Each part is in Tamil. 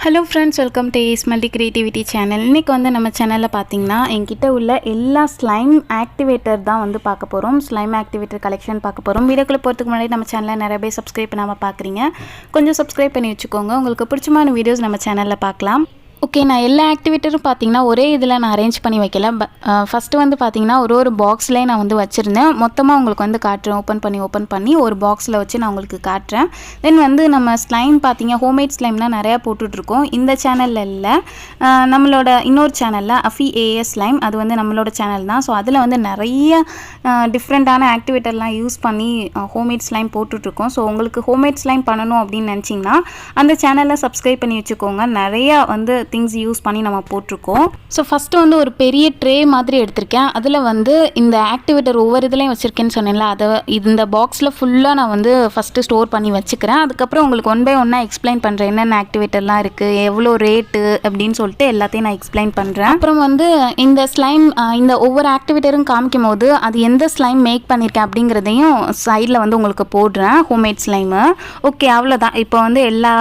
Hello friends, welcome to ace multi creativity channel. இன்றைக்கி வந்து நம்ம சேனலில் பார்த்திங்கன்னா என்கிட்ட உள்ள எல்லா ஸ்லைம் ஆக்டிவேட்டர் தான் வந்து பார்க்க போகிறோம். ஸ்லைம் ஆக்டிவேட்டர் கலெக்ஷன் பார்க்க போகிறோம். வீடியோக்குள்ளே போகிறதுக்கு முன்னாடி நம்ம சேனலில் நிறைய பேர் சப்ஸ்கிரைப் பண்ணாமல் பார்க்குறீங்க. கொஞ்சம் சப்ஸ்கிரைப் பண்ணி வச்சுக்கோங்க. உங்களுக்கு பிடிச்சமான வீடியோஸ் நம்ம சேனலில் பார்க்கலாம். ஓகே, நான் எல்லா ஆக்டிவேட்டரும் பார்த்திங்கன்னா ஒரே இதில் நான் அரேஞ்ச் பண்ணி வைக்கல. ஃபஸ்ட்டு வந்து பார்த்திங்கன்னா ஒரு பாக்ஸ்லேயே நான் வந்து வச்சுருந்தேன். மொத்தமாக உங்களுக்கு வந்து காட்டுறேன். ஓப்பன் பண்ணி ஒரு பாக்ஸில் வச்சு நான் உங்களுக்கு காட்டுறேன். தென் வந்து நம்ம ஸ்லைம் பார்த்திங்க, ஹோம்மேட் ஸ்லைம்லாம் நிறையா போட்டுட்ருக்கோம். இந்த சேனலில் இல்லை, நம்மளோட இன்னொரு சேனலில் அஃபி ஏஎஸ் ஸ்லைம், அது வந்து நம்மளோட சேனல் தான். ஸோ அதில் வந்து நிறைய டிஃப்ரெண்ட்டான ஆக்டிவேட்டர்லாம் யூஸ் பண்ணி ஹோம்மேட் ஸ்லைம் போட்டுட்ருக்கோம். ஸோ உங்களுக்கு ஹோம்மேட் ஸ்லைம் பண்ணணும் அப்படின்னு நினச்சிங்கன்னா அந்த சேனலில் சப்ஸ்கிரைப் பண்ணி வச்சுக்கோங்க. நிறையா வந்து திங்ஸ் யூஸ் பண்ணி நம்ம போட்டிருக்கோம். ஸோ ஃபஸ்ட்டு வந்து ஒரு பெரிய ட்ரே மாதிரி எடுத்திருக்கேன். அதில் வந்து இந்த ஆக்டிவேட்டர் ஒவ்வொரு இதுலையும் வச்சுருக்கேன்னு சொன்னேன்ல, அதை இந்த பாக்ஸில் ஃபுல்லாக நான் வந்து ஃபஸ்ட்டு ஸ்டோர் பண்ணி வச்சுக்கிறேன். அதுக்கப்புறம் உங்களுக்கு ஒன் பை ஒன்னாக எக்ஸ்பிளைன் பண்ணுறேன் என்னென்ன ஆக்டிவேட்டர்லாம் இருக்குது, எவ்வளோ ரேட்டு அப்படின்னு சொல்லிட்டு எல்லாத்தையும் நான் எக்ஸ்பிளைன் பண்ணுறேன். அப்புறம் வந்து இந்த ஸ்லைம், இந்த ஒவ்வொரு ஆக்டிவேட்டரும் காமிக்கும் போது அது எந்த ஸ்லைம் மேக் பண்ணியிருக்கேன் அப்படிங்கிறதையும் சைடில் வந்து உங்களுக்கு போடுறேன், ஹோம்மேட் ஸ்லைமு. ஓகே, அவ்வளோதான். இப்போ வந்து எல்லா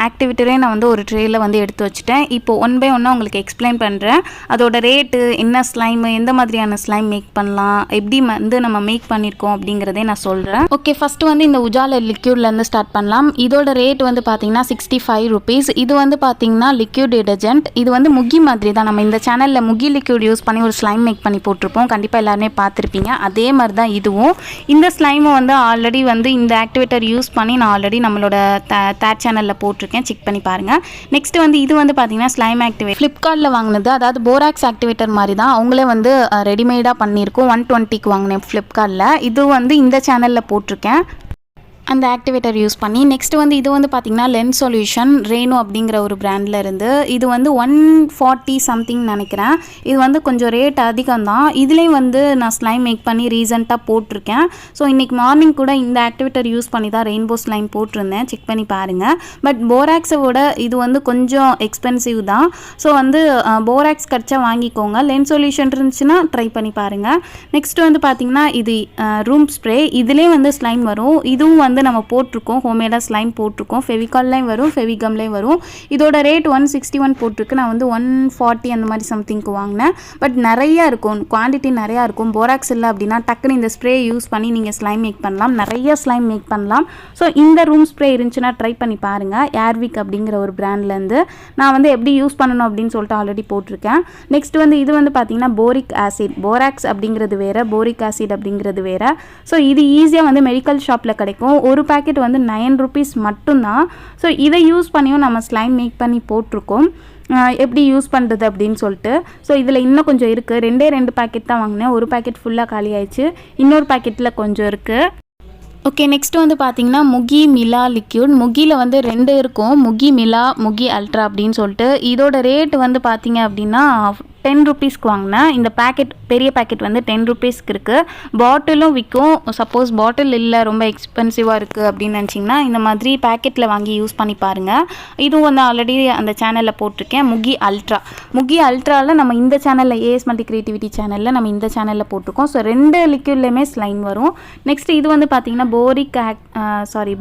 ஆக்டிவேட்டரையும் நான் வந்து ஒரு ட்ரேயில் வந்து எடுத்து வச்சுட்டேன். இப்போ ஒன் பை ஒன்னாக உங்களுக்கு எக்ஸ்பிளைன் பண்ணுறேன். அதோட ரேட்டு, என்ன ஸ்லைமு, எந்த மாதிரியான ஸ்லைம் மேக் பண்ணலாம், எப்படி வந்து நம்ம மேக் பண்ணியிருக்கோம் அப்படிங்கிறதே நான் சொல்கிறேன். ஓகே, ஃபஸ்ட்டு வந்து இந்த உஜால லிக்யூட்லேருந்து ஸ்டார்ட் பண்ணலாம். இதோட ரேட் வந்து பார்த்தீங்கன்னா 65 rupees. இது வந்து பார்த்தீங்கன்னா லிக்யூட் டிடர்ஜென்ட். இது வந்து முகி மாதிரி தான். நம்ம இந்த சேனலில் முகி லிக்யூட் யூஸ் பண்ணி ஒரு ஸ்லைம் மேக் பண்ணி போட்டிருப்போம். கண்டிப்பாக எல்லாருமே பார்த்துருப்பீங்க. அதே மாதிரி தான் இதுவும். இந்த ஸ்லைமை வந்து ஆல்ரெடி வந்து இந்த ஆக்டிவேட்டர் யூஸ் பண்ணி நான் ஆல்ரெடி நம்மளோட தேர்ட் சேனலில் போட்டிருக்கேன். செக் பண்ணி பாருங்கள். நெக்ஸ்ட் வந்து இது வந்து பார்த்தீங்கன்னா ஸ்லைம் ஆக்டிவேட்டர் ஃப்ளிப்கார்ட்டில் வாங்கினது, அதாவது போராக்ஸ் ஆக்டிவேட்டர் மாதிரி தான். அவங்களே வந்து ரெடிமேடாக பண்ணியிருக்கோம். 120க்கு வாங்கினேன் ஃப்ளிப்கார்ட்டில். இது வந்து இந்த சேனலில் போட்டிருக்கேன் அந்த ஆக்டிவேட்டர் யூஸ் பண்ணி. நெக்ஸ்ட் வந்து இது வந்து பார்த்திங்கன்னா லென்ஸ் சொல்யூஷன் ரேனோ அப்படிங்கிற ஒரு பிராண்டில் இருந்து. இது வந்து 140 சம்திங் நினைக்கிறேன். இது வந்து கொஞ்சம் ரேட் அதிகம் தான். இதுலேயும் வந்து நான் ஸ்லைம் மேக் பண்ணி ரீசெண்டாக போட்டிருக்கேன். ஸோ இன்றைக்கி மார்னிங் கூட இந்த ஆக்டிவேட்டர் யூஸ் பண்ணி தான் ரெயின்போ ஸ்லைம் போட்டிருந்தேன். செக் பண்ணி பாருங்கள். பட் போராக்ஸை விட இது வந்து கொஞ்சம் எக்ஸ்பென்சிவ் தான். ஸோ வந்து போராக்ஸ் கிடச்சா வாங்கிக்கோங்க. லென்ஸ் சொல்யூஷன் இருந்துச்சுன்னா ட்ரை பண்ணி பாருங்கள். நெக்ஸ்ட் வந்து பார்த்திங்கன்னா இது ரூம் ஸ்ப்ரே. இதுலேயும் வந்து ஸ்லைம் வரும். இதுவும் வந்து நம்ம போட்டிருக்கோம், ஹோம்மேடாக ஸ்லைம் போட்டிருக்கோம். ஃபெவிகால்லையும் வரும், ஃபெவிகம்லேயும் வரும். இதோட ரேட் 161 போட்டிருக்கு. நான் வந்து 140 அந்த மாதிரி சம்திங்க்கு வாங்கினேன். பட் நிறையா இருக்கும், குவான்டிட்டி நிறையா இருக்கும். போராக்ஸ் இல்லை அப்படின்னா டக்குன்னு இந்த ஸ்ப்ரே யூஸ் பண்ணி நீங்கள் ஸ்லைம் மேக் பண்ணலாம், நிறைய ஸ்லைம் மேக் பண்ணலாம். ஸோ இந்த ரூம் ஸ்ப்ரே இருந்துச்சுன்னா ட்ரை பண்ணி பாருங்கள். ஏர்விக் அப்படிங்கிற ஒரு பிராண்ட்லேருந்து நான் வந்து எப்படி யூஸ் பண்ணணும் அப்படின்னு சொல்லிட்டு ஆல்ரெடி போட்டிருக்கேன். நெக்ஸ்ட் வந்து இது வந்து பார்த்திங்கன்னா போரிக் ஆசிட். போராக்ஸ் அப்படிங்கிறது வேறு, போரிக் ஆசிட் அப்படிங்கிறது வேறு. ஸோ இது ஈஸியாக வந்து மெடிக்கல் ஷாப்பில் கிடைக்கும். ஒரு பேக்கெட் வந்து 9 rupees மட்டும்தான். ஸோ இதை யூஸ் பண்ணியும் நம்ம ஸ்லைம் மேக் பண்ணி போட்டிருக்கோம். எப்படி யூஸ் பண்ணுறது அப்படின்னு சொல்லிட்டு. ஸோ இதில் இன்னும் கொஞ்சம் இருக்குது. ரெண்டு பேக்கெட் தான் வாங்கினேன். ஒரு பேக்கெட் ஃபுல்லாக காலி ஆயிடுச்சு. இன்னொரு பேக்கெட்டில் கொஞ்சம் இருக்குது. ஓகே, நெக்ஸ்ட் வந்து பார்த்திங்கன்னா முகி மிலா லிக்யூட். முகியில் வந்து 2 இருக்கும், முகி மிலா, முகி அல்ட்ரா அப்படின்னு சொல்லிட்டு. இதோட ரேட் வந்து பார்த்திங்க அப்படின்னா 10 rupeesக்கு வாங்கினேன். இந்த பேக்கெட், பெரிய பேக்கெட் வந்து 10 rupeesக்கு இருக்குது. பாட்டிலும் விற்கும். சப்போஸ் பாட்டில் இல்லை, ரொம்ப எக்ஸ்பென்சிவாக இருக்குது அப்படின்னு நினச்சிங்கன்னா இந்த மாதிரி பேக்கெட்டில் வாங்கி யூஸ் பண்ணி பாருங்கள். இதுவும் வந்து ஆல்ரெடி அந்த சேனலில் போட்டிருக்கேன். முகி அல்ட்ரா. முகி அல்ட்ராவில் நம்ம இந்த சேனலில், ஏஎஸ் மல்டி கிரியேட்டிவிட்டி சேனலில் நம்ம இந்த சேனலில் போட்டிருக்கோம். ஸோ 2 லிக்யூட்லேயுமே ஸ்லைம் வரும். நெக்ஸ்ட் இது வந்து பார்த்திங்கன்னா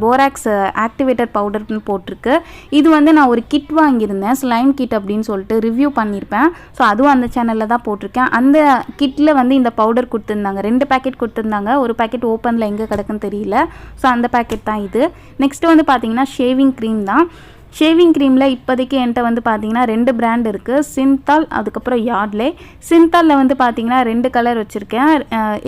போராக்ஸ் ஆக்டிவேட்டர் பவுடர்னு போட்டிருக்கு. இது வந்து நான் ஒரு கிட் வாங்கியிருந்தேன், ஸ்லைம் கிட் அப்படின்னு சொல்லிட்டு ரிவ்யூ பண்ணியிருப்பேன். ஸோ அதுவும் அந்த சேனலில் தான் போட்டிருக்கேன். அந்த கிட்டில் வந்து இந்த பவுடர் கொடுத்துருந்தாங்க. 2 பேக்கெட் கொடுத்துருந்தாங்க. ஒரு பேக்கெட் ஓப்பனில் எங்கே கிடக்குன்னு தெரியல. ஸோ அந்த பேக்கெட் தான் இது. நெக்ஸ்ட் வந்து பார்த்திங்கன்னா ஷேவிங் க்ரீம் தான். ஷேவிங் க்ரீமில் இப்போதைக்கு என்கிட்ட வந்து பார்த்திங்கன்னா 2 பிராண்ட் இருக்குது, சிந்தால், அதுக்கப்புறம் யார்ட்லே. சிந்தாலில் வந்து பார்த்திங்கன்னா 2 கலர் வச்சுருக்கேன்.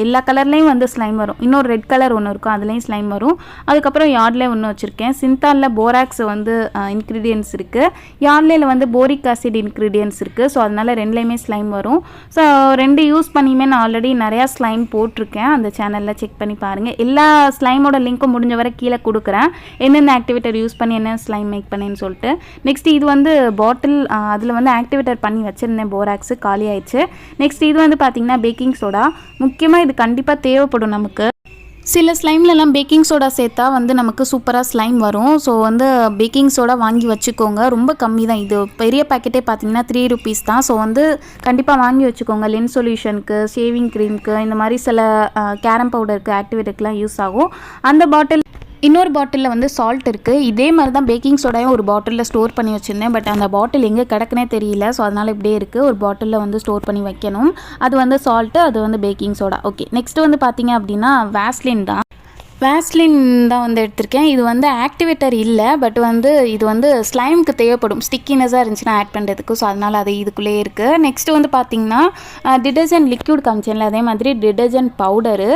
எல்லா கலர்லேயும் வந்து ஸ்லைம் வரும். இன்னொரு ரெட் கலர் ஒன்று இருக்கும், அதுலேயும் ஸ்லைம் வரும். அதுக்கப்புறம் யார்ட்லே ஒன்று வச்சுருக்கேன். சிந்தாலில் போராக்ஸ் வந்து இன்க்ரீடியன்ஸ் இருக்குது. யார்ட்லேயில் வந்து போரிக் ஆசிட் இன்க்ரீடியன்ஸ் இருக்குது. ஸோ அதனால் 2லேயுமே ஸ்லைம் வரும். ஸோ 2 யூஸ் பண்ணியுமே நான் ஆல்ரெடி நிறையா ஸ்லைம் போட்டிருக்கேன். அந்த சேனலில் செக் பண்ணி பாருங்கள். எல்லா ஸ்லைமோட லிங்க்கும் முடிஞ்ச வரை கீழே கொடுக்குறேன், என்னென்ன ஆக்டிவேட்டர் யூஸ் பண்ணி என்ன ஸ்லைம் மேக் பண்ணி சொல்லிட்டு. நெக்ஸ்ட் இது வந்து பாட்டில், அதில் வந்து ஆக்டிவேட்டர் பண்ணி வச்சுருந்தேன். போராக்ஸ் காலி ஆயிடுச்சு. நெக்ஸ்ட் இது வந்து பார்த்திங்கன்னா பேக்கிங் சோடா. முக்கியமாக இது கண்டிப்பாக தேவைப்படும் நமக்கு. சில ஸ்லைம்லலாம் பேக்கிங் சோடா சேர்த்தா வந்து நமக்கு சூப்பராக ஸ்லைம் வரும். ஸோ வந்து பேக்கிங் சோடா வாங்கி வச்சுக்கோங்க. ரொம்ப கம்மி தான். இது பெரிய பேக்கெட்டே பார்த்திங்கன்னா 3 rupees தான். ஸோ வந்து கண்டிப்பாக வாங்கி வச்சுக்கோங்க. லென்ஸ் சொல்யூஷனுக்கு, ஷேவிங் க்ரீமுக்கு, இந்த மாதிரி சில கேரம் பவுடருக்கு, ஆக்டிவேட்டருக்குலாம் யூஸ் ஆகும். அந்த பாட்டில் இன்னொரு பாட்டிலில் வந்து சால்ட் இருக்குது. இதே மாதிரி தான் பேக்கிங் சோடாயும் ஒரு பாட்டிலில் ஸ்டோர் பண்ணி வச்சுருந்தேன். பட் அந்த பாட்டில் எங்கே கிடக்குனே தெரியல. ஸோ அதனால் இப்படியே இருக்குது. ஒரு பாட்டிலில் வந்து ஸ்டோர் பண்ணி வைக்கணும். அது வந்து சால்ட்டு, அது வந்து பேக்கிங் சோடா. ஓகே, நெக்ஸ்ட்டு வந்து பார்த்திங்க அப்படின்னா வேஸ்லின் தான். வேஸ்லின் தான் வந்து எடுத்திருக்கேன். இது வந்து ஆக்டிவேட்டர் இல்லை, பட் வந்து இது வந்து ஸ்லைமுக்கு தேவைப்படும், ஸ்டிக்கினஸாக இருந்துச்சுன்னா ஆட் பண்ணுறதுக்கு. ஸோ அதனால் அது இதுக்குள்ளே இருக்குது. நெக்ஸ்ட்டு வந்து பார்த்திங்கன்னா டிடர்ஜென்ட் லிக்யூட் காமிச்சேன்ல, அதே மாதிரி டிடர்ஜென்ட் பவுடரு.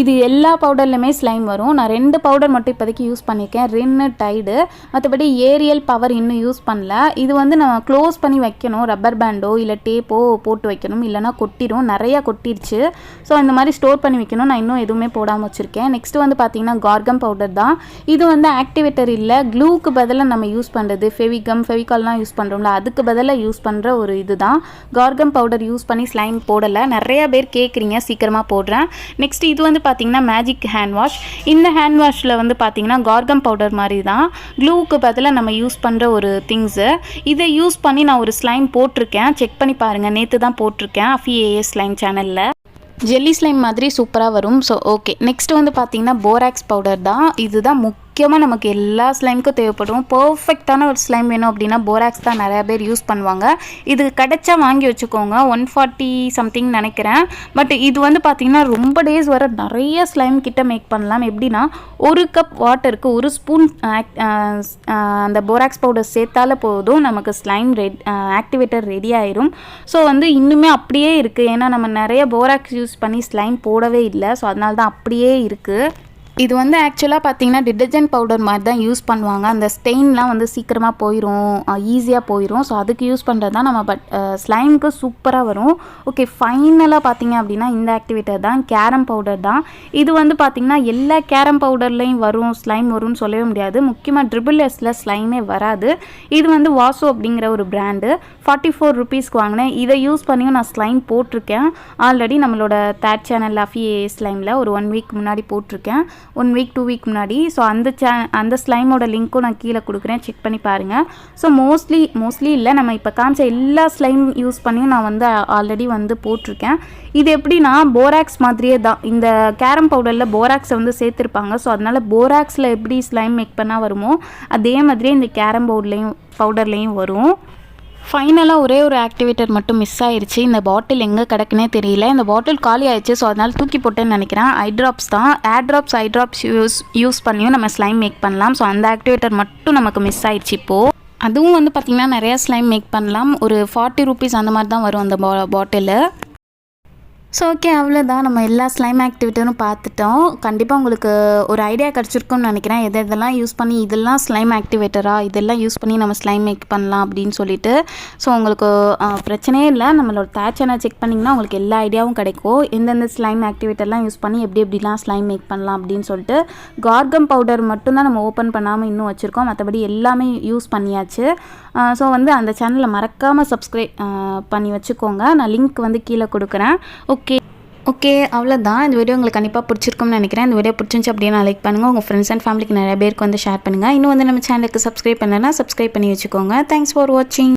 இது எல்லா பவுடர்லையுமே ஸ்லைம் வரும். நான் 2 பவுடர் மட்டும் இப்போதைக்கு யூஸ் பண்ணியிருக்கேன், ரின்னு, டைடு. மற்றபடி ஏரியல் பவர் இன்னும் யூஸ் பண்ணல. இது வந்து நம்ம க்ளோஸ் பண்ணி வைக்கணும், ரப்பர் பேண்டோ இல்லை டேப்போ போட்டு வைக்கணும், இல்லைனா கொட்டிடும். நிறையா கொட்டிடுச்சு. ஸோ இந்த மாதிரி ஸ்டோர் பண்ணி வைக்கணும். நான் இன்னும் எதுவுமே போடாமல் வச்சுருக்கேன். நெக்ஸ்ட்டு வந்து கார்கம் பவுடர் தான். இது வந்து ஆக்டிவேட்டர் இல்லை, க்ளூக்கு பதிலாக நம்ம யூஸ் பண்ணுறது, ஃபெவிகால்லாம் யூஸ் பண்ணுறோம்ல, அதுக்கு பதிலாக யூஸ் பண்ணுற ஒரு இது தான். கார்கம் பவுடர் யூஸ் பண்ணி ஸ்லைம் போடலை. நிறைய பேர் கேட்குறீங்க, சீக்கிரமாக போடுறேன். நெக்ஸ்ட் இது வந்து பார்த்திங்கன்னா மேஜிக் ஹேண்ட் வாஷ். இந்த ஹேண்ட் வாஷில் வந்து பார்த்திங்கன்னா கார்கம் பவுடர் மாதிரி தான், க்ளூக்கு பதிலாக நம்ம யூஸ் பண்ணுற ஒரு திங்ஸு. இதை யூஸ் பண்ணி நான் ஒரு ஸ்லைம் போட்டிருக்கேன், செக் பண்ணி பாருங்கள். நேற்று தான் போட்டிருக்கேன் AS ஸ்லைம் சேனலில். ஜெல்லி ஸ்லைம் மாதிரி சூப்பராக வரும். ஸோ ஓகே, நெக்ஸ்ட் வந்து பார்த்திங்கன்னா போராக்ஸ் பவுடர் தான். இதுதான் முக்கியமாக நமக்கு எல்லா ஸ்லைமுக்கும் தேவைப்படும். பர்ஃபெக்டான ஒரு ஸ்லைம் வேணும் அப்படின்னா போராக்ஸ் தான் நிறையா பேர் யூஸ் பண்ணுவாங்க. இது கிடைச்சா வாங்கி வச்சுக்கோங்க, 140 சம்திங் நினைக்கிறேன். பட் இது வந்து பார்த்திங்கன்னா ரொம்ப டேஸ் வர நிறைய ஸ்லைம் கிட்ட மேக் பண்ணலாம். எப்படின்னா 1 கப் வாட்டருக்கு 1 ஸ்பூன் அந்த போராக்ஸ் பவுடர் சேர்த்தால போதும், நமக்கு ஸ்லைம் ஆக்டிவேட்டர் ரெடி ஆயிரும். ஸோ வந்து இன்னுமே அப்படியே இருக்குது, ஏன்னா நம்ம நிறைய போராக்ஸ் யூஸ் பண்ணி ஸ்லைம் போடவே இல்லை. ஸோ அதனால தான் அப்படியே இருக்குது. இது வந்து ஆக்சுவலாக பார்த்திங்கன்னா டிடர்ஜென்ட் பவுடர் மாதிரி தான் யூஸ் பண்ணுவாங்க. அந்த ஸ்டெயின்லாம் வந்து சீக்கிரமாக போயிடும், ஈஸியாக போயிடும். ஸோ அதுக்கு யூஸ் பண்ணுறது தான் நம்ம. பட் ஸ்லைமுக்கு சூப்பராக வரும். ஓகே, ஃபைனலாக பார்த்திங்க அப்படின்னா இந்த ஆக்டிவேட்டர் தான், கேரம் பவுடர் தான். இது வந்து பார்த்திங்கன்னா எல்லா கேரம் பவுடர்லேயும் வரும், ஸ்லைம் வரும்னு சொல்லவே முடியாது. முக்கியமாக ட்ரிபிள்எஸில் ஸ்லைமே வராது. இது வந்து வாசோ அப்படிங்கிற ஒரு பிராண்டு, 44 ருபீஸ்க்கு வாங்கினேன். இதை யூஸ் பண்ணியும் நான் ஸ்லைம் போட்டிருக்கேன் ஆல்ரெடி. நம்மளோட தேர்ட் சேனல் AS ஸ்லைமில் ஒரு 1 வீக் முன்னாடி போட்டிருக்கேன், 1 வீக் 2 வீக் முன்னாடி. ஸோ அந்த ஸ்லைமோட லிங்க்கும் நான் கீழே கொடுக்குறேன், செக் பண்ணி பாருங்கள். ஸோ மோஸ்ட்லி இல்லை, நம்ம இப்போ காமிச்ச எல்லா ஸ்லைம் யூஸ் பண்ணியும் நான் வந்து ஆல்ரெடி வந்து போட்டிருக்கேன். இது எப்படின்னா போராக்ஸ் மாதிரியே தான். இந்த கேரம் பவுடரில் போராக்ஸை வந்து சேர்த்துருப்பாங்க. ஸோ அதனால் போராக்ஸில் எப்படி ஸ்லைம் மேக் பண்ணால் வருமோ அதே மாதிரியே இந்த கேரம் பவுடர்லேயும் வரும். ஃபைனலாக ஒரே ஒரு ஆக்டிவேட்டர் மட்டும் மிஸ் ஆயிடுச்சு. இந்த பாட்டில் எங்கே கிடக்குனே தெரியல. இந்த பாட்டில் காலி ஆயிடுச்சு. ஸோ அதனால் தூக்கி போட்டேன்னு நினைக்கிறேன். ஐட்ராப்ஸ் தான். ஐட்ராப்ஸ் யூஸ் பண்ணியும் நம்ம ஸ்லைம் மேக் பண்ணலாம். ஸோ அந்த ஆக்டிவேட்டர் மட்டும் நமக்கு மிஸ் ஆயிடுச்சு இப்போது. அதுவும் வந்து பார்த்திங்கன்னா நிறையா ஸ்லைம் மேக் பண்ணலாம். ஒரு 40 ருபீஸ் அந்த மாதிரி தான் வரும் அந்த பாட்டிலு. ஸோ ஓகே, அவ்வளோதான். நம்ம எல்லா ஸ்லைம் ஆக்டிவிட்டரும் பார்த்துட்டோம். கண்டிப்பாக உங்களுக்கு ஒரு ஐடியா கிடச்சிருக்கும்னு நினைக்கிறேன், எதெல்லாம் யூஸ் பண்ணி இதெல்லாம் ஸ்லைம் ஆக்டிவேட்டரா, இதெல்லாம் யூஸ் பண்ணி நம்ம ஸ்லைம் மேக் பண்ணலாம் அப்படின்னு சொல்லிட்டு. ஸோ உங்களுக்கு பிரச்சனையே இல்லை, நம்மளோட தேர்ட் சேனல் செக் பண்ணிங்கன்னா உங்களுக்கு எல்லா ஐடியாவும் கிடைக்கும், எந்தெந்த ஸ்லைம் ஆக்டிவேட்டர்லாம் யூஸ் பண்ணி எப்படிலாம் ஸ்லைம் மேக் பண்ணலாம் அப்படின்னு சொல்லிட்டு. கார்கம் பவுடர் மட்டும்தான் நம்ம ஓப்பன் பண்ணாமல் இன்னும் வச்சுருக்கோம், மற்றபடி எல்லாமே யூஸ் பண்ணியாச்சு. ஸோ வந்து அந்த சேனலை மறக்காமல் சப்ஸ்கிரைப் பண்ணி வச்சுக்கோங்க. நான் லிங்க் வந்து கீழே கொடுக்குறேன். ஓகே, அவ்வளோதான். இந்த வீடியோ உங்களுக்கு கண்டிப்பாக பிடிச்சிருக்கும்னு நினைக்கிறேன். இந்த வீடியோ பிடிச்சிருந்துச்சு அப்படியே லைக் பண்ணுங்கள், உங்கள் ஃப்ரெண்ட்ஸ் அண்ட் ஃபேமிலிக்கு நிறைய பேருக்கு வந்து ஷேர் பண்ணுங்கள். இன்னும் வந்து நம்ம சேனலுக்கு சப்ஸ்கிரைப் பண்ணலைன்னா சப்ஸ்கிரைப் பண்ணி வச்சுக்கோங்க. தேங்க்ஸ் ஃபார் வாட்சிங்.